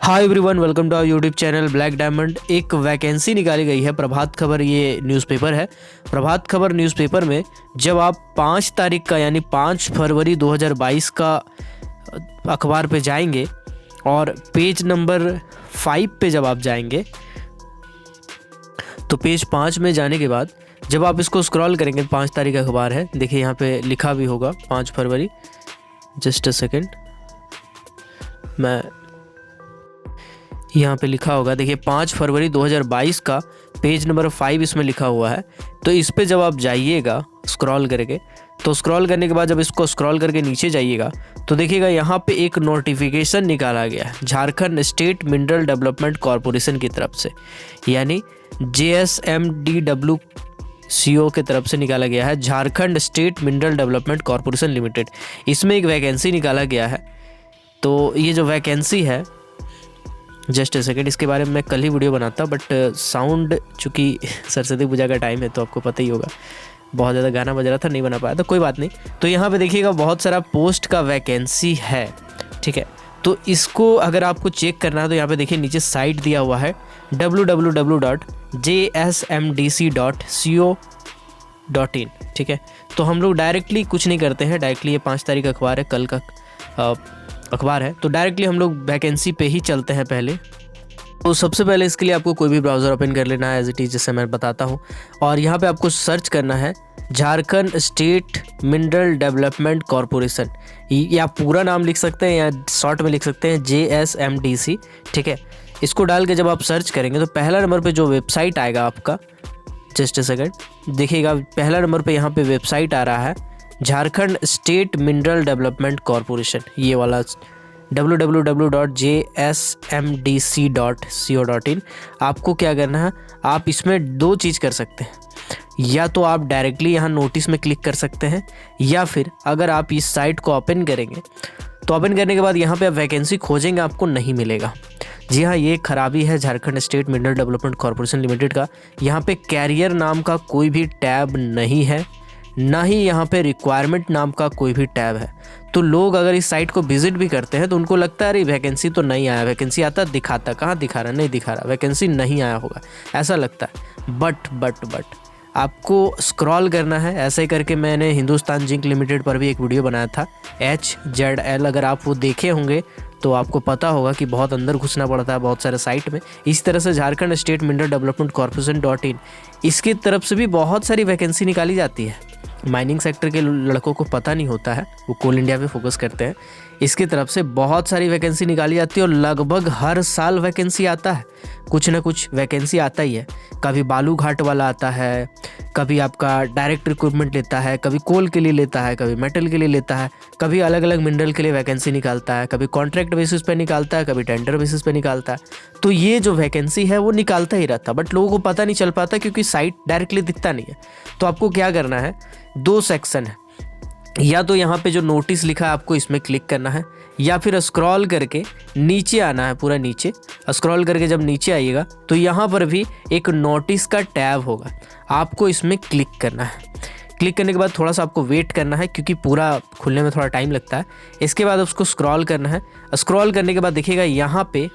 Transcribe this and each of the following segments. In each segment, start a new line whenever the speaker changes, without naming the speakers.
Hi everyone, welcome to our YouTube channel Black Diamond. एक vacancy निकाली गई है प्रभात खबर, ये न्यूज़पेपर है। प्रभात खबर न्यूज़पेपर में जब आप 5 तारीख का यानी 5 फरवरी 2022 का अखबार पे जाएंगे और पेज नंबर 5 पे जब आप जाएंगे तो पेज 5 में जाने के बाद जब आप इसको स्क्रॉल करेंगे, 5 तारीख का अखबार है, देखिए यहाँ पे लिखा भी होगा 5 फरवरी। जस्ट अ सेकेंड, मैं यहाँ पे लिखा होगा, देखिए 5 फरवरी 2022 का पेज नंबर 5 इसमें लिखा हुआ है। तो इस पे जब आप जाइएगा स्क्रॉल करके, तो स्क्रॉल करने के बाद जब इसको स्क्रॉल करके नीचे जाइएगा तो देखिएगा यहाँ पे एक नोटिफिकेशन निकाला गया है Jharkhand state mineral development corporation की तरफ से, यानी JSMDWCO की तरफ से निकाला गया है, Jharkhand state mineral development corporation limited. इसमें एक वैकेंसी निकाला गया है। तो ये जो वैकेंसी है, जस्ट अ सेकेंड, इसके बारे में मैं कल ही वीडियो बनाता, बट साउंड चूँकि सरस्वती पूजा का टाइम है तो आपको पता ही होगा, बहुत ज़्यादा गाना बज रहा था, नहीं बना पाया, तो कोई बात नहीं। तो यहाँ पे देखिएगा बहुत सारा पोस्ट का वैकेंसी है, ठीक है। तो इसको अगर आपको चेक करना है तो यहाँ पे देखिए नीचे साइट दिया हुआ है www.jsmdc.co.in, ठीक है। तो हम लोग डायरेक्टली कुछ नहीं करते हैं, डायरेक्टली ये 5 तारीख का अखबार है, कल का अखबार है, तो डायरेक्टली हम लोग वैकेंसी पे ही चलते हैं पहले। तो सबसे पहले इसके लिए आपको कोई भी ब्राउज़र ओपन कर लेना है, एज इट इज़, जैसे मैं बताता हूँ। और यहाँ पे आपको सर्च करना है Jharkhand state mineral development corporation, या पूरा नाम लिख सकते हैं या शॉर्ट में लिख सकते हैं JSMDC, ठीक है। इसको डाल के जब आप सर्च करेंगे तो पहला नंबर पे जो वेबसाइट आएगा आपका, जस्ट अ सेकेंड, देखिएगा पहला नंबर पे यहाँ पे वेबसाइट आ रहा है Jharkhand state mineral development corporation, ये वाला www.jsmdc.co.in। आपको क्या करना है, आप इसमें 2 चीज़ कर सकते हैं, या तो आप डायरेक्टली यहाँ नोटिस में क्लिक कर सकते हैं, या फिर अगर आप इस साइट को ओपन करेंगे तो ओपन करने के बाद यहाँ पे आप वैकेंसी खोजेंगे, आपको नहीं मिलेगा। जी हाँ, ये खराबी है Jharkhand state mineral development corporation limited का। यहाँ पे कैरियर नाम का कोई भी टैब नहीं है, ना ही यहाँ पे रिक्वायरमेंट नाम का कोई भी टैब है। तो लोग अगर इस साइट को विजिट भी करते हैं तो उनको लगता है अरे वैकेंसी तो नहीं आया, वैकेंसी आता दिखाता, कहाँ दिखा रहा, नहीं दिखा रहा, वैकेंसी नहीं आया होगा, ऐसा लगता है। बट आपको स्क्रॉल करना है, ऐसे ही करके मैंने हिंदुस्तान जिंक लिमिटेड पर भी एक वीडियो बनाया था, HZL, अगर आप वो देखे होंगे तो आपको पता होगा कि बहुत अंदर घुसना पड़ता है बहुत सारे साइट में। इस तरह से झारखंड स्टेट मिनरल डेवलपमेंट कॉरपोरेशन.in, इसकी तरफ से भी बहुत सारी वैकेंसी निकाली जाती है। माइनिंग सेक्टर के लड़कों को पता नहीं होता है, वो कोल इंडिया पे फोकस करते हैं। इसकी तरफ से बहुत सारी वैकेंसी निकाली जाती है और लगभग हर साल वैकेंसी आता है, कुछ ना कुछ वैकेंसी आता ही है। कभी बालू घाट वाला आता है, कभी आपका डायरेक्ट रिक्रूटमेंट लेता है, कभी कोल के लिए लेता है, कभी मेटल के लिए लेता है, कभी अलग अलग मिनरल के लिए वैकेंसी निकालता है, कभी कॉन्ट्रैक्ट बेसिस पे निकालता है, कभी टेंडर बेसिस पे निकालता है। तो ये जो वैकेंसी है वो निकालता ही रहता, बट लोगों को पता नहीं चल पाता क्योंकि साइट डायरेक्टली दिखता नहीं है। तो आपको क्या करना है, 2 सेक्शन है, या तो यहाँ पे जो नोटिस लिखा है आपको इसमें क्लिक करना है, या फिर स्क्रॉल करके नीचे आना है, पूरा नीचे स्क्रॉल करके जब नीचे आइएगा तो यहाँ पर भी एक नोटिस का टैब होगा, आपको इसमें क्लिक करना है। क्लिक करने के बाद थोड़ा सा आपको वेट करना है क्योंकि पूरा खुलने में थोड़ा टाइम लगता है। इसके बाद उसको स्क्रॉल करना है। स्क्रॉल करने के बाद देखिएगा यहाँ पे,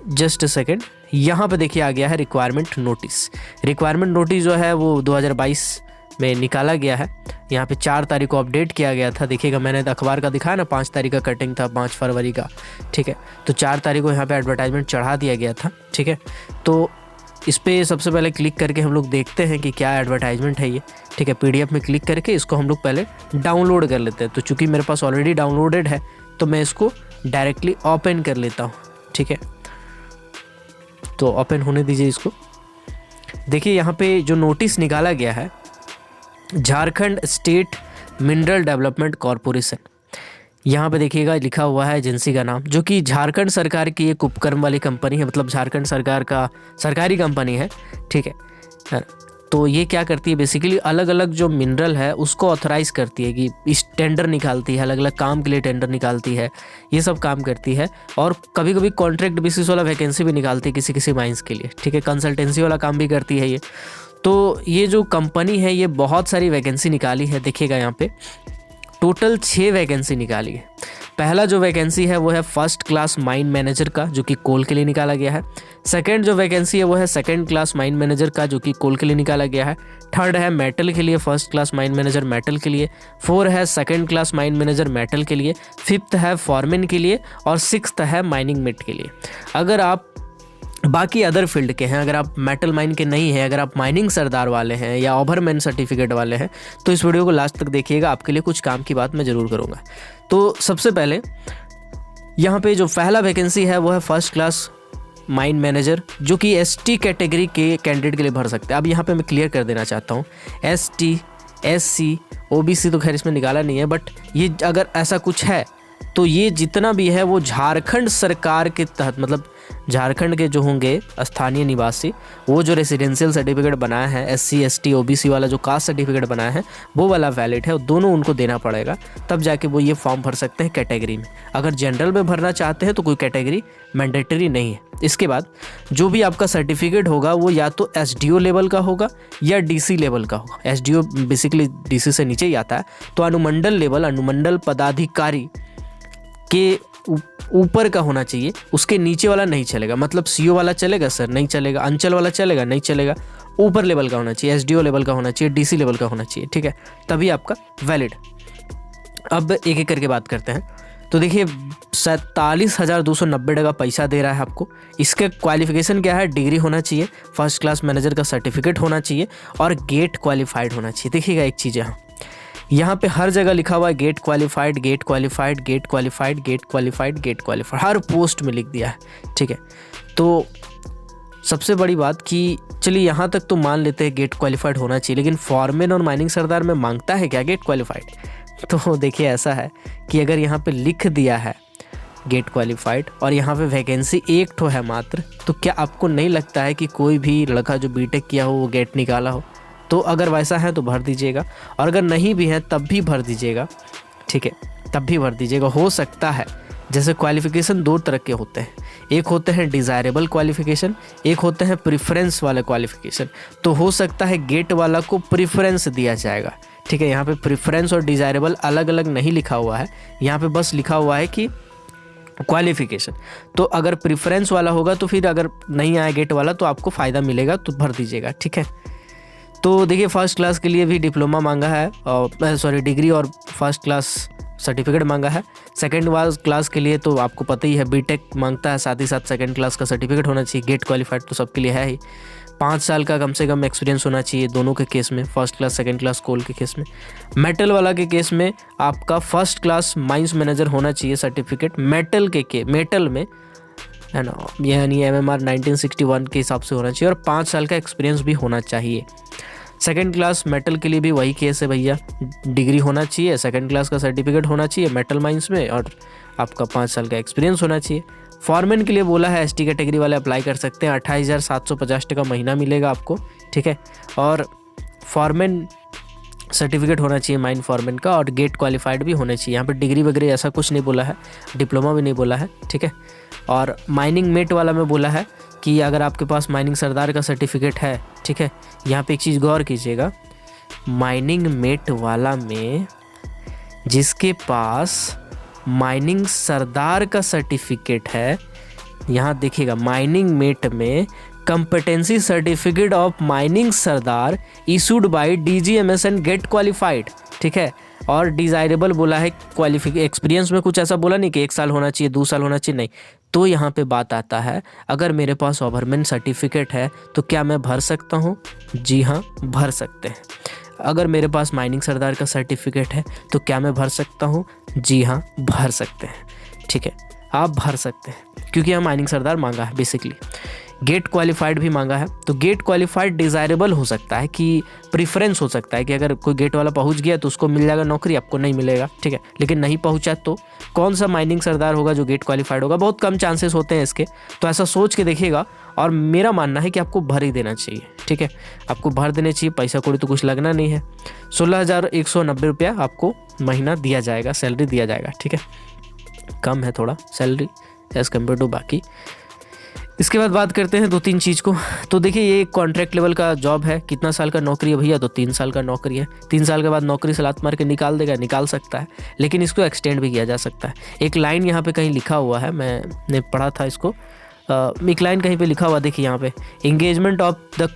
जस्ट अ सेकेंड, यहाँ पे देखिए आ गया है रिक्वायरमेंट नोटिस। रिक्वायरमेंट नोटिस जो है वो 2022 में निकाला गया है। यहाँ पे 4 तारीख को अपडेट किया गया था। देखिएगा मैंने अखबार का दिखाया ना, 5 तारीख का कटिंग था, 5 फरवरी का, ठीक है। तो 4 तारीख को यहाँ पे एडवर्टाइजमेंट चढ़ा दिया गया था, ठीक है। तो इस पर सबसे पहले क्लिक करके हम लोग देखते हैं कि क्या एडवर्टाइजमेंट है ये, ठीक है। PDF में क्लिक करके इसको हम लोग पहले डाउनलोड कर लेते हैं। तो चूँकि मेरे पास ऑलरेडी डाउनलोडेड है तो मैं इसको डायरेक्टली ओपन कर लेता हूँ, ठीक है। तो ओपन होने दीजिए इसको। देखिए यहाँ पे जो नोटिस निकाला गया है Jharkhand state mineral development corporation, यहाँ पे देखिएगा लिखा हुआ है एजेंसी का नाम, जो कि झारखंड सरकार की एक उपक्रम वाली कंपनी है, मतलब झारखंड सरकार का सरकारी कंपनी है, ठीक है। तो ये क्या करती है, बेसिकली अलग अलग जो मिनरल है उसको ऑथराइज़ करती है कि इस टेंडर निकालती है, अलग अलग काम के लिए टेंडर निकालती है, ये सब काम करती है। और कभी कभी कॉन्ट्रैक्ट बेसिस वाला वैकेंसी भी निकालती है किसी किसी माइंस के लिए, ठीक है। कंसल्टेंसी वाला काम भी करती है ये। तो ये जो कंपनी है ये बहुत सारी वैकेंसी निकाली है। देखिएगा यहाँ पे टोटल 6 वैकेंसी निकाली है। पहला जो वैकेंसी है वो है फर्स्ट क्लास माइन मैनेजर का, जो कि कोल के लिए निकाला गया है। सेकंड जो वैकेंसी है वो है सेकंड क्लास माइन मैनेजर का, जो कि कोल के लिए निकाला गया है। थर्ड है मेटल के लिए, first class mine manager metal के लिए। फोर है second class mine manager metal के लिए। फिफ्थ है फॉरमैन के लिए और सिक्स्थ है माइनिंग मेट के लिए। अगर आप बाकी अदर फील्ड के हैं, अगर आप मेटल माइन के नहीं हैं, अगर आप माइनिंग सरदार वाले हैं या ओवरमैन सर्टिफिकेट वाले हैं, तो इस वीडियो को लास्ट तक देखिएगा, आपके लिए कुछ काम की बात मैं ज़रूर करूँगा। तो सबसे पहले यहाँ पे जो पहला वैकेंसी है वो है फर्स्ट क्लास माइन मैनेजर, जो कि एसटी कैटेगरी के कैंडिडेट के लिए भर सकते हैं। अब यहाँ पे मैं क्लियर कर देना चाहता हूँ, एसटी, एससी, ओबीसी तो खैर इसमें निकाला नहीं है, बट ये अगर ऐसा कुछ है तो ये जितना भी है वो झारखंड सरकार के तहत, मतलब झारखंड के जो होंगे स्थानीय निवासी, वो जो रेसिडेंशियल सर्टिफिकेट बनाया है, एससी, एसटी, ओबीसी वाला जो कास्ट सर्टिफिकेट बनाया है वो वाला वैलिड है, दोनों उनको देना पड़ेगा, तब जाके वो ये फॉर्म भर सकते हैं कैटेगरी में। अगर जनरल में भरना चाहते हैं तो कोई कैटेगरी मैंडेटरी नहीं है। इसके बाद जो भी आपका सर्टिफिकेट होगा वो या तो एसडीओ लेवल का होगा या डीसी लेवल का होगा। एसडीओ बेसिकली डीसी से नीचे ही आता है, तो अनुमंडल लेवल, अनुमंडल पदाधिकारी के ऊपर का होना चाहिए, उसके नीचे वाला नहीं चलेगा। मतलब सीओ वाला चलेगा सर, नहीं चलेगा। अंचल वाला चलेगा, नहीं चलेगा। ऊपर लेवल का होना चाहिए, एसडीओ लेवल का होना चाहिए, डीसी लेवल का होना चाहिए, ठीक है, तभी आपका वैलिड। अब एक एक करके बात करते हैं। तो देखिए 47,290 का पैसा दे रहा है आपको। इसके क्वालिफिकेशन क्या है? डिग्री होना चाहिए, फर्स्ट क्लास मैनेजर का सर्टिफिकेट होना चाहिए और गेट क्वालिफाइड होना चाहिए। देखिएगा एक चीज़ यहाँ पे हर जगह लिखा हुआ है GATE qualified, GATE qualified, GATE qualified, GATE qualified, GATE qualified, हर पोस्ट में लिख दिया है, ठीक है। तो सबसे बड़ी बात कि चलिए यहाँ तक तो मान लेते हैं गेट क्वालिफाइड होना चाहिए, लेकिन फॉरमैन और माइनिंग सरदार में मांगता है क्या गेट क्वालिफाइड? तो देखिए ऐसा है कि अगर यहाँ पे लिख दिया है गेट क्वालिफाइड और यहाँ पे वैकेंसी एक ठो है मात्र, तो क्या आपको नहीं लगता है कि कोई भी लड़का जो बीटेक किया हो वो गेट निकाला हो? तो अगर वैसा है तो भर दीजिएगा, और अगर नहीं भी है तब भी भर दीजिएगा, ठीक है, तब भी भर दीजिएगा। हो सकता है, जैसे क्वालिफ़िकेशन दो तरह के होते हैं, एक होते हैं डिज़ायरेबल क्वालिफ़िकेशन, एक होते हैं प्रेफरेंस वाले क्वालिफ़िकेशन। तो हो सकता है गेट वाला को प्रेफरेंस दिया जाएगा, ठीक है। यहाँ पे प्रेफरेंस और डिज़ायरेबल अलग अलग नहीं लिखा हुआ है, यहाँ पे बस लिखा हुआ है कि क्वालिफ़िकेशन। तो अगर प्रेफरेंस वाला होगा तो फिर अगर नहीं आया गेट वाला तो आपको फ़ायदा मिलेगा, तो भर दीजिएगा, ठीक है। तो देखिए फर्स्ट क्लास के लिए भी डिप्लोमा मांगा है, और डिग्री और फर्स्ट क्लास सर्टिफिकेट मांगा है। सेकंड क्लास के लिए तो आपको पता ही है बीटेक मांगता है, साथ ही साथ सेकंड क्लास का सर्टिफिकेट होना चाहिए। गेट क्वालिफाइड तो सबके लिए है ही। 5 साल का कम से कम एक्सपीरियंस होना चाहिए दोनों के केस में, फर्स्ट क्लास सेकंड क्लास कोल के केस में। मेटल वाला के केस में आपका फर्स्ट क्लास माइंस मैनेजर होना चाहिए सर्टिफिकेट, मेटल में है ना, यानी MMR 1961 के हिसाब से होना चाहिए, और 5 साल का एक्सपीरियंस भी होना चाहिए। सेकंड क्लास मेटल के लिए भी वही केस है भैया, डिग्री होना चाहिए, सेकंड क्लास का सर्टिफिकेट होना चाहिए मेटल माइंस में, और आपका 5 साल का एक्सपीरियंस होना चाहिए। फॉरमैन के लिए बोला है एसटी कैटेगरी वाले अप्लाई कर सकते हैं, 28,750 टका महीना मिलेगा आपको, ठीक है। और फॉरमैन सर्टिफिकेट होना चाहिए माइन फॉरमैन का, और गेट क्वालिफाइड भी होना चाहिए। यहाँ पे डिग्री वगैरह ऐसा कुछ नहीं बोला है, डिप्लोमा भी नहीं बोला है, ठीक है। और माइनिंग मेट वाला में बोला है कि अगर आपके पास माइनिंग सरदार का सर्टिफिकेट है, ठीक है। यहाँ पे एक चीज़ गौर कीजिएगा, माइनिंग मेट वाला में जिसके पास माइनिंग सरदार का सर्टिफिकेट है, यहाँ देखिएगा माइनिंग मेट में competency certificate of mining sirdar issued by DGMS and GATE qualified, ठीक है। और डिज़ायरेबल बोला है, एक्सपीरियंस में कुछ ऐसा बोला नहीं कि 1 साल होना चाहिए, 2 साल होना चाहिए, नहीं। तो यहाँ पे बात आता है, अगर मेरे पास ओवरमैन सर्टिफिकेट है तो क्या मैं भर सकता हूँ? जी हाँ, भर सकते हैं। अगर मेरे पास माइनिंग सरदार का सर्टिफिकेट है तो क्या मैं भर सकता हूँ? जी हाँ, भर सकते हैं, ठीक है, आप भर सकते हैं, क्योंकि यहाँ माइनिंग सरदार मांगा है बेसिकली। गेट क्वालिफाइड भी मांगा है, तो गेट क्वालिफाइड डिज़ायरेबल हो सकता है कि प्रेफरेंस हो सकता है कि अगर कोई गेट वाला पहुंच गया तो उसको मिल जाएगा नौकरी, आपको नहीं मिलेगा, ठीक है। लेकिन नहीं पहुंचा तो कौन सा माइनिंग सरदार होगा जो गेट क्वालिफाइड होगा? बहुत कम चांसेस होते हैं इसके, तो ऐसा सोच के देखिएगा। और मेरा मानना है कि आपको भर ही देना चाहिए, ठीक है, आपको भर देने चाहिए, पैसा कौड़ी तो कुछ लगना नहीं है। 16,190 रुपया आपको महीना दिया जाएगा, सैलरी दिया जाएगा, ठीक है। कम है थोड़ा सैलरी एज़ कम्पेयर टू बाकी। इसके बाद बात करते हैं 2-3 चीज़ को। तो देखिए ये एक कॉन्ट्रैक्ट लेवल का जॉब है। कितना साल का नौकरी है भैया? तो 3 साल का नौकरी है। 3 साल के बाद नौकरी से लात मार के निकाल देगा, निकाल सकता है, लेकिन इसको एक्सटेंड भी किया जा सकता है। एक लाइन यहाँ पे कहीं लिखा हुआ है, मैंने पढ़ा था इसको। एक लाइन कहीं पे लिखा हुआ, देखिए यहाँ पे, engagement of the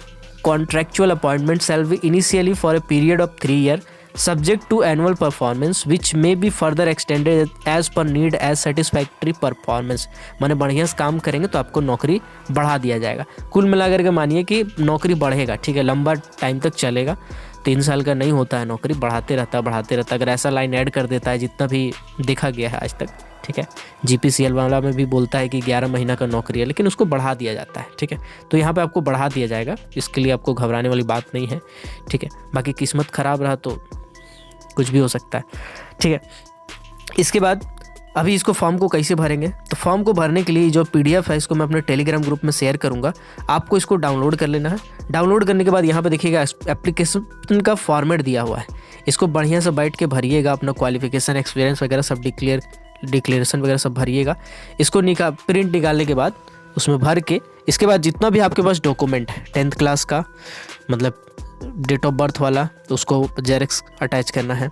contractual appointment shall be initially for a period of 3 year subject to annual performance which may be further extended as per need as satisfactory performance। माने बढ़िया से काम करेंगे तो आपको नौकरी बढ़ा दिया जाएगा। कुल मिलाकर के मानिए कि नौकरी बढ़ेगा, ठीक है, लंबा टाइम तक चलेगा। 3 साल का नहीं होता है नौकरी, बढ़ाते रहता। अगर ऐसा लाइन ऐड कर देता है जितना भी देखा गया है आज तक, ठीक है, GPCL वाला में भी बोलता है कि 11 महीना का नौकरी है, लेकिन उसको बढ़ा दिया जाता है, ठीक है। तो यहाँ पे आपको बढ़ा दिया जाएगा, इसके लिए आपको घबराने वाली बात नहीं है, ठीक है। बाकी किस्मत ख़राब रहा तो कुछ भी हो सकता है, ठीक है। इसके बाद अभी इसको फॉर्म को कैसे भरेंगे? तो फॉर्म को भरने के लिए जो PDF है इसको मैं अपने टेलीग्राम ग्रुप में शेयर करूंगा, आपको इसको डाउनलोड कर लेना है। डाउनलोड करने के बाद यहाँ पे देखिएगा एप्लीकेशन का फॉर्मेट दिया हुआ है, इसको बढ़िया से बैठ के भरिएगा, अपना क्वालिफिकेशन, एक्सपीरियंस वगैरह सब डिक्लेरेशन वगैरह सब भरिएगा। इसको प्रिंट निकालने के बाद उसमें भर के, इसके बाद जितना भी आपके पास डॉक्यूमेंट है 10th क्लास का, मतलब डेट ऑफ बर्थ वाला, तो उसको जेरॉक्स अटैच करना है।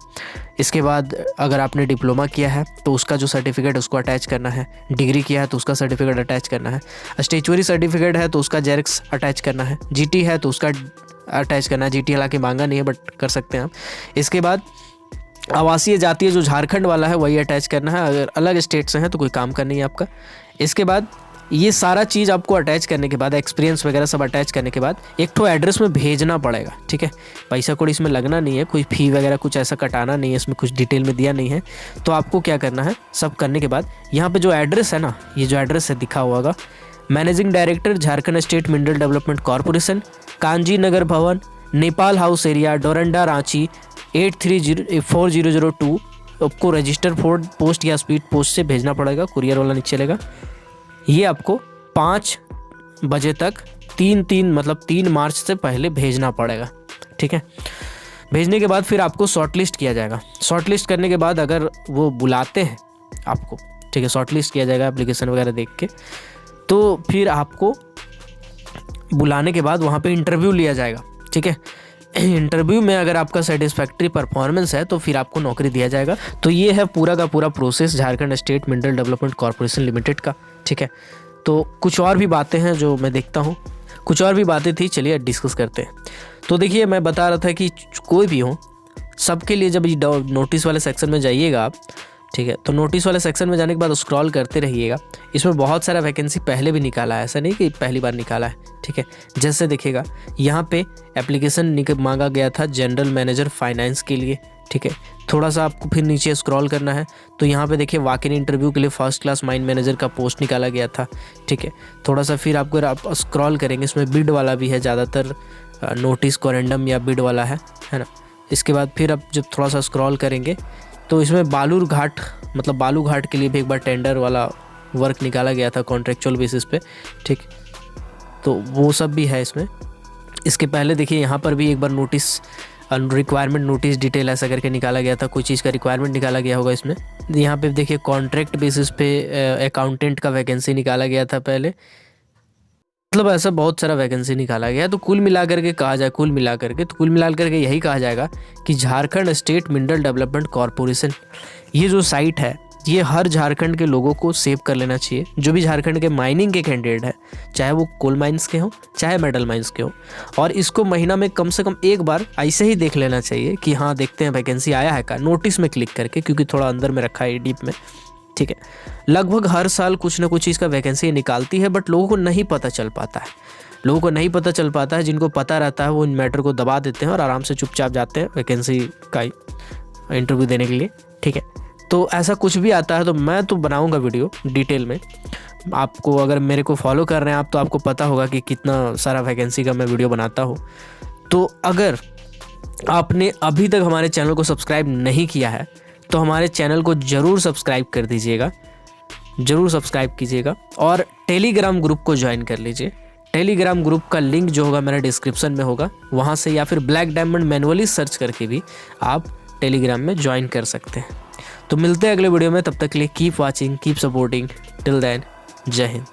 इसके बाद अगर आपने डिप्लोमा किया है तो उसका जो सर्टिफिकेट है उसको अटैच करना है। डिग्री किया है तो उसका सर्टिफिकेट अटैच करना है। स्टेचुअरी सर्टिफिकेट है तो उसका जेरॉक्स अटैच करना है। GT है तो उसका अटैच करना है। GT हालांकि मांगा नहीं है बट कर सकते हैं आप। इसके बाद आवासीय जातीय जो झारखंड वाला है वही अटैच करना है। अगर अलग स्टेट से हैं तो कोई काम का नहीं है आपका। इसके बाद ये सारा चीज़ आपको अटैच करने के बाद, एक्सपीरियंस वगैरह सब अटैच करने के बाद एक तो एड्रेस में भेजना पड़ेगा, ठीक है। पैसा कोई इसमें लगना नहीं है, कोई फ़ी वगैरह कुछ ऐसा कटाना नहीं है, इसमें कुछ डिटेल में दिया नहीं है। तो आपको क्या करना है, सब करने के बाद यहाँ पे जो एड्रेस है ना, ये जो एड्रेस है दिखा हुआ होगा, managing director Jharkhand state mineral development corporation, Kanji Nagar Bhawan, Nepal house area, Doranda, Ranchi 834002। आपको रजिस्टर पोस्ट या स्पीड पोस्ट से भेजना पड़ेगा, कुरियर वाला नहीं चलेगा। ये आपको 5 बजे तक 3 मार्च से पहले भेजना पड़ेगा, ठीक है। भेजने के बाद फिर आपको शॉर्टलिस्ट किया जाएगा। शॉर्टलिस्ट करने के बाद अगर वो बुलाते हैं आपको, ठीक है, शॉर्टलिस्ट किया जाएगा एप्लीकेशन वगैरह देख के, तो फिर आपको बुलाने के बाद वहाँ पे इंटरव्यू लिया जाएगा, ठीक है। इंटरव्यू में अगर आपका सेटिस्फैक्ट्री परफॉर्मेंस है तो फिर आपको नौकरी दिया जाएगा। तो ये है पूरा का पूरा process Jharkhand state mineral development corporation limited का, ठीक है। तो कुछ और भी बातें हैं जो मैं देखता हूँ, कुछ और भी बातें थी, चलिए डिस्कस करते हैं। तो देखिए मैं बता रहा था कि कोई भी हो, सबके लिए जब नोटिस वाले सेक्शन में जाइएगा आप, ठीक है, तो नोटिस वाले सेक्शन में जाने के बाद स्क्रॉल करते रहिएगा। इसमें बहुत सारा वैकेंसी पहले भी निकाला है, ऐसा नहीं कि पहली बार निकाला है, ठीक है। जैसे देखिएगा यहाँ पे एप्लीकेशन मांगा गया था जनरल मैनेजर फाइनेंस के लिए, ठीक है। थोड़ा सा आपको फिर नीचे स्क्रॉल करना है तो यहाँ पे देखिए वॉक इन इंटरव्यू के लिए फर्स्ट क्लास माइन मैनेजर का पोस्ट निकाला गया था, ठीक है। थोड़ा सा फिर आपको आप स्क्रॉल करेंगे, इसमें बिड वाला भी है, ज़्यादातर नोटिस कोरेंडम या बिड वाला है ना। इसके बाद फिर आप जब थोड़ा सा स्क्रॉल करेंगे तो इसमें बालूरघाट, मतलब बालूघाट के लिए भी एक बार टेंडर वाला वर्क निकाला गया था कॉन्ट्रेक्चुअल बेसिस पे, ठीक, तो वो सब भी है इसमें। इसके पहले देखिए यहाँ पर भी एक बार नोटिस, रिक्वायरमेंट नोटिस डिटेल ऐसा करके निकाला गया था, कोई चीज़ का रिक्वायरमेंट निकाला गया होगा इसमें। यहाँ पे देखिए कॉन्ट्रैक्ट बेसिस पे अकाउंटेंट का वैकेंसी निकाला गया था पहले, मतलब ऐसा बहुत सारा वैकेंसी निकाला गया। तो कुल मिला करके कहा जाए, कुल मिला करके यही कहा जाएगा कि Jharkhand state mineral development corporation, ये जो साइट है ये हर झारखंड के लोगों को सेव कर लेना चाहिए। जो भी झारखंड के माइनिंग के कैंडिडेट है, चाहे वो कोल माइंस के हों चाहे मेटल माइंस के हों, और इसको महीना में कम से कम एक बार ऐसे ही देख लेना चाहिए कि हाँ देखते हैं वैकेंसी आया है का, नोटिस में क्लिक करके, क्योंकि थोड़ा अंदर में रखा है डीप में, ठीक है। लगभग हर साल कुछ ना कुछ चीज़ का वैकेंसी निकालती है, बट लोगों को नहीं पता चल पाता है। जिनको पता रहता है वो इन मैटर को दबा देते हैं और आराम से चुपचाप जाते हैं वैकेंसी का इंटरव्यू देने के लिए, ठीक है। तो ऐसा कुछ भी आता है तो मैं तो बनाऊंगा वीडियो डिटेल में। आपको अगर मेरे को फॉलो कर रहे हैं आप, तो आपको पता होगा कि कितना सारा वैकेंसी का मैं वीडियो बनाता हूँ। तो अगर आपने अभी तक हमारे चैनल को सब्सक्राइब नहीं किया है तो हमारे चैनल को ज़रूर सब्सक्राइब कर दीजिएगा, ज़रूर सब्सक्राइब कीजिएगा, और टेलीग्राम ग्रुप को ज्वाइन कर लीजिए। टेलीग्राम ग्रुप का लिंक जो होगा मेरा डिस्क्रिप्शन में होगा, वहाँ से या फिर ब्लैक डायमंड मैनुअली सर्च करके भी आप टेलीग्राम में ज्वाइन कर सकते हैं। तो मिलते हैं अगले वीडियो में, तब तक के लिए keep watching, keep supporting, till then Jai Hind.